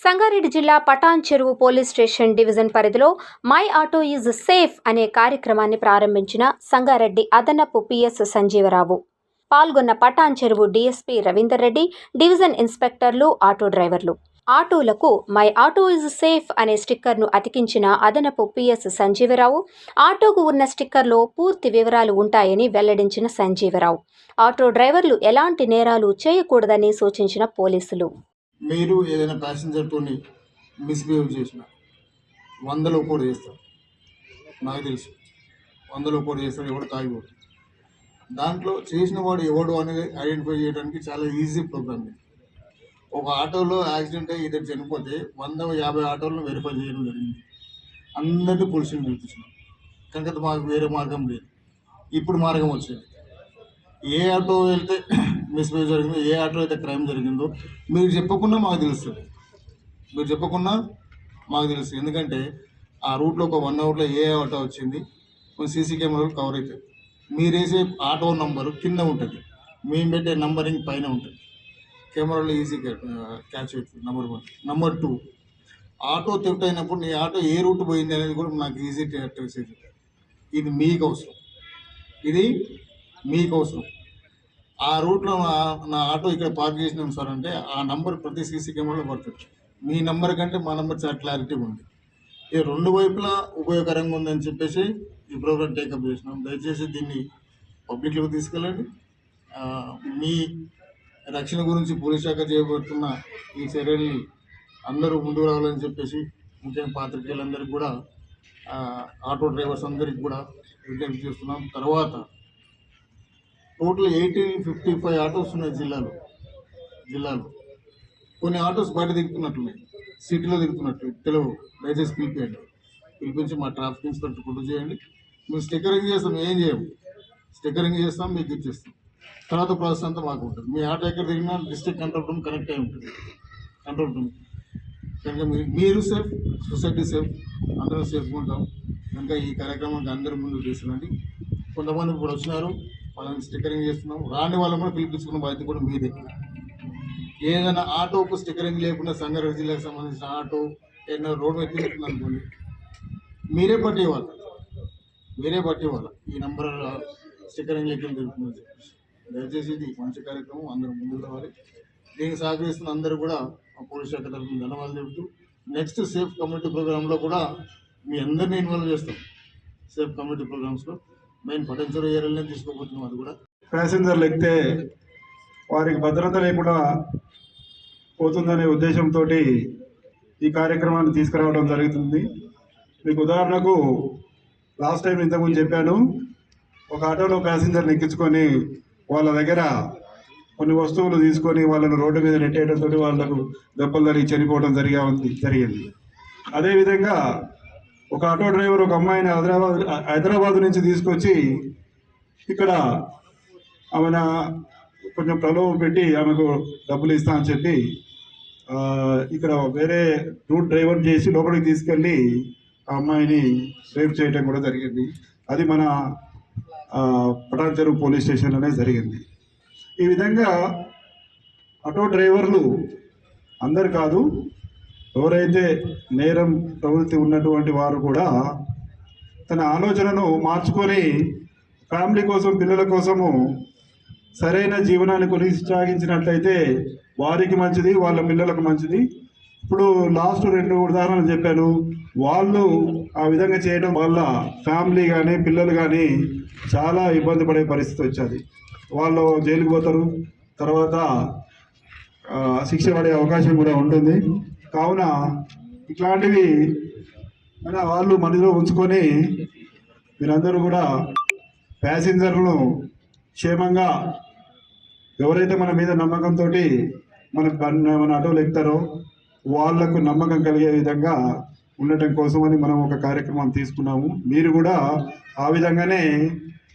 సంగారెడ్డి జిల్లా పటాన్ చెరువు police station division పరిధిలో మై ఆటో ఈజ్ సేఫ్ అనే కార్యక్రమాన్ని ప్రారంభించిన సంగారెడ్డి అదనపు పిఎస్ సంజీవరావు. పాల్గొన్న Patancheru DSP Ravinder Reddy, division ఇన్స్పెక్టర్లు, ఆటో డ్రైవర్లు. ఆటోలకు మై ఆటో ఈజ్ సేఫ్ అనే స్టిక్కర్ను అతికించిన అదనపు పిఎస్ సంజీవరావు, ఆటోకు ఉన్న స్టిక్కర్లో పూర్తి వివరాలు ఉంటాయని వెల్లడించిన సంజీవరావు, ఆటో డ్రైవర్లు ఎలాంటి నేరాలు చేయకూడదని సూచించిన పోలీసులు. మీరు ఏదైనా ప్యాసింజర్తో మిస్బిహేవ్ చేసిన 100లో కూడా చేస్తారు. నాకు తెలుసు 100లో కూడా చేస్తారు. ఎవడు తాగిపోతుంది. దాంట్లో చేసిన వాడు ఎవడు అనేది ఐడెంటిఫై చేయడానికి చాలా ఈజీ ప్రోగ్రామ్. ఒక ఆటోలో యాక్సిడెంట్ అయ్యి ఇద్దరు చనిపోతే 150 ఆటోలను వెరిఫై చేయడం జరిగింది. అందరినీ పోలీసులు పిలిపించినాం. కనుక మాకు వేరే మార్గం లేదు. ఇప్పుడు మార్గం వచ్చింది. ఏ ఆటో వెళ్తే మిస్బిహేవ్ జరిగిందో, ఏ ఆటో అయితే క్రైమ్ జరిగిందో మీరు చెప్పకుండా మాకు తెలుస్తుంది. ఎందుకంటే ఆ రూట్లో ఒక 1 అవర్లో ఏ ఆటో వచ్చింది సీసీ కెమెరాలు కవర్ అవుతాయి. మీరు వేసే ఆటో నంబరు కింద ఉంటుంది, మేము పెట్టే నంబరింగ్ పైన ఉంటుంది. కెమెరాలో ఈజీ క్యాచ్ అవుతుంది. నెంబర్ 1. నెంబర్ 2, ఆటో థెఫ్ట్ అయినప్పుడు నీ ఆటో ఏ రూట్ పోయింది అనేది కూడా నాకు ఈజీ ట్రేస్ అవుతుంది. ఇది మీకు అవసరం. ఆ రూట్లో నా ఆటో ఇక్కడ పార్క్ చేసినాం సార్ అంటే ఆ నంబర్ ప్రతి సీసీ కెమెరాలో పడుతుంది. మీ నంబర్ కంటే మా నంబర్ చాలా క్లారిటీ ఉంది. ఇది 2 వైపులా ఉపయోగకరంగా ఉందని చెప్పేసి ఈ ప్రోగ్రామ్ టేకప్ చేసినాం. దయచేసి దీన్ని పబ్లిక్లోకి తీసుకెళ్ళండి. మీ రక్షణ గురించి పోలీస్ శాఖ చేయబడుతున్న ఈ చర్యల్ని అందరూ ముందుకు రావాలని చెప్పేసి ముఖ్యంగా పాత్రికేయులందరికీ కూడా, ఆటో డ్రైవర్స్ అందరికీ కూడా విజ్ఞప్తి చేస్తున్నాం. తర్వాత టోటల్ 1855 ఆటోస్ ఉన్నాయి జిల్లాలో. కొన్ని ఆటోస్ బయట దిగుతున్నట్లున్నాయి, సిటీలో దిగుతున్నట్లు తెలియవు. దయచేసి పిలిపించి మా ట్రాఫిక్ ఇన్స్పెక్టర్ గుర్తు చేయండి. మేము స్టిక్కరింగ్ చేస్తాం, ఏం చేయము. స్టిక్కరింగ్ చేస్తాం, మీకు ఇచ్చేస్తాం. తర్వాత ప్రాసెస్ అంతా మాకు ఉంటుంది. మీ ఆటో ఎక్కడ దిగినా డిస్ట్రిక్ట్ కంట్రోల్ రూమ్ కనెక్ట్ అయి ఉంటుంది. కనుక మీరు సేఫ్, సొసైటీ సేఫ్, అందరూ సేఫ్గా ఉంటాం. కనుక ఈ కార్యక్రమానికి అందరూ ముందుకు తీసుకురండి. కొంతమంది ఇప్పుడు వచ్చినారు, వాళ్ళని స్టిక్కరింగ్ చేస్తున్నాం. రాని వాళ్ళని కూడా పిలిపించుకున్న బాధ్యత కూడా మీదే. ఏదైనా ఆటోకు స్టిక్కరింగ్ లేకుండా సంగారెడ్డి జిల్లాకు సంబంధించిన ఆటో ఏదైనా రోడ్డు మీద తిరుగుతుంది అనుకోండి, మీరే పట్టి ఇవ్వాలి. ఈ నెంబర్ స్టిక్కరింగ్ లేకుండా తిరుగుతుందని చెప్పేసి. దయచేసి ఇది మంచి కార్యక్రమం, అందరూ ముందుకు రావాలి. దీనికి సహకరిస్తున్న అందరూ కూడా పోలీస్ శాఖ తరఫున ధన్యవాదాలు చెబుతూ, నెక్స్ట్ సేఫ్ కమ్యూనిటీ ప్రోగ్రాంలో కూడా మీ అందరినీ ఇన్వాల్వ్ చేస్తాం. సేఫ్ కమ్యూనిటీ ప్రోగ్రామ్స్లో మెయిన్ పటాన్ చెరువు ఏరియాలనే తీసుకోబోతున్నాం. అది కూడా ప్యాసింజర్లు ఎక్కితే వారికి భద్రత లేకుండా పోతుందనే ఉద్దేశంతో ఈ కార్యక్రమాన్ని తీసుకురావడం జరుగుతుంది. మీకు ఉదాహరణకు లాస్ట్ టైం ఇంతకుముందు చెప్పాను, ఒక ఆటోలో ప్యాసింజర్ని ఎక్కించుకొని వాళ్ళ దగ్గర కొన్ని వస్తువులు తీసుకొని వాళ్ళను రోడ్డు మీద నెట్టేయడంతో వాళ్ళకు దెబ్బలు జరిగి చనిపోవడం జరిగింది. అదేవిధంగా ఒక ఆటో డ్రైవర్ ఒక అమ్మాయిని హైదరాబాద్ నుంచి తీసుకొచ్చి ఇక్కడ ఆమెను కొంచెం ప్రలోభం పెట్టి ఆమెకు డబ్బులు ఇస్తా అని చెప్పి ఇక్కడ వేరే రూట్ డ్రైవర్ చేసి లోపలికి తీసుకెళ్ళి ఆ అమ్మాయిని రేప్ చేయడం కూడా జరిగింది. అది మన పటాన్ చెరువు పోలీస్ స్టేషన్లోనే జరిగింది. ఈ విధంగా ఆటో డ్రైవర్లు అందరు కాదు, ఎవరైతే నేరం ప్రవృత్తి ఉన్నటువంటి వారు కూడా తన ఆలోచనను మార్చుకొని ఫ్యామిలీ కోసం, పిల్లల కోసము సరైన జీవనాన్ని కొనసాగించినట్లయితే వారికి మంచిది, వాళ్ళ పిల్లలకు మంచిది. ఇప్పుడు లాస్ట్ 2 ఉదాహరణలు చెప్పాను. వాళ్ళు ఆ విధంగా చేయడం వల్ల ఫ్యామిలీ కానీ పిల్లలు కానీ చాలా ఇబ్బంది పడే పరిస్థితి వచ్చేది. వాళ్ళు జైలుకు పోతారు, తర్వాత శిక్ష పడే అవకాశం కూడా ఉంటుంది. కావున ఇట్లాంటివి వాళ్ళు మనలో ఉంచుకొని మీరందరూ కూడా ప్యాసింజర్లను క్షేమంగా, ఎవరైతే మన మీద నమ్మకంతో మన ఆటోలు ఎక్కుతారో వాళ్లకు నమ్మకం కలిగే విధంగా ఉండటం కోసమని మనం ఒక కార్యక్రమం తీసుకున్నాము. మీరు కూడా ఆ విధంగానే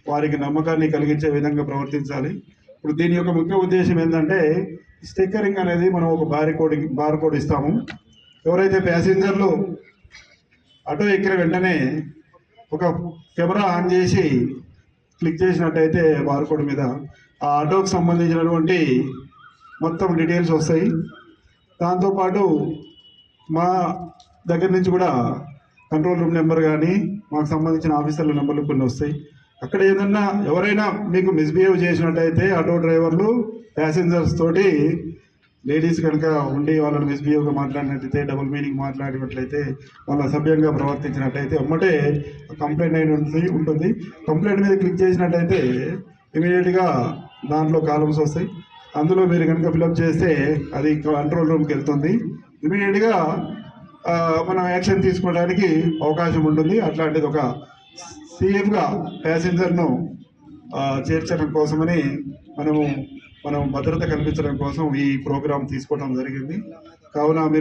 వారికి నమ్మకాన్ని కలిగించే విధంగా ప్రవర్తించాలి. ఇప్పుడు దీని యొక్క ముఖ్య ఉద్దేశం ఏంటంటే, స్టిక్కరింగ్ అనేది మనం ఒక బార్కోడ్ ఇస్తాము. ఎవరైతే ప్యాసింజర్లు ఆటో ఎక్కిన వెంటనే ఒక కెమెరా ఆన్ చేసి క్లిక్ చేసినట్టయితే బార్కోడ్ మీద ఆ ఆటోకి సంబంధించినటువంటి మొత్తం డీటెయిల్స్ వస్తాయి. దాంతోపాటు మా దగ్గర నుంచి కూడా కంట్రోల్ రూమ్ నెంబర్ కానీ మాకు సంబంధించిన ఆఫీసర్ల నెంబర్లు కొన్ని వస్తాయి. అక్కడ ఏదన్నా ఎవరైనా మీకు మిస్బిహేవ్ చేసినట్టయితే ఆటో డ్రైవర్లు ప్యాసింజర్స్ తోటి లేడీస్ కనుక ఉండి వాళ్ళని మిస్బిహేవ్గా మాట్లాడినట్టయితే, డబుల్ మీనింగ్ మాట్లాడినట్లయితే, వాళ్ళ సభ్యంగా ప్రవర్తించినట్టయితే అమ్మటే కంప్లైంట్ అయిన ఉంటుంది. కంప్లైంట్ మీద క్లిక్ చేసినట్టయితే ఇమీడియట్గా దాంట్లో కాలమ్స్ వస్తాయి. అందులో మీరు కనుక ఫిలప్ చేస్తే అది కంట్రోల్ రూమ్కి వెళ్తుంది. ఇమీడియట్గా మనం యాక్షన్ తీసుకోవడానికి అవకాశం ఉంటుంది. అట్లాంటిది ఒక సేఫ్గా ప్యాసింజర్ను చేర్చడం కోసమని మనం భద్రత కల్పించడం కోసం ఈ ప్రోగ్రాం తీసుకోవడం జరిగింది. కావున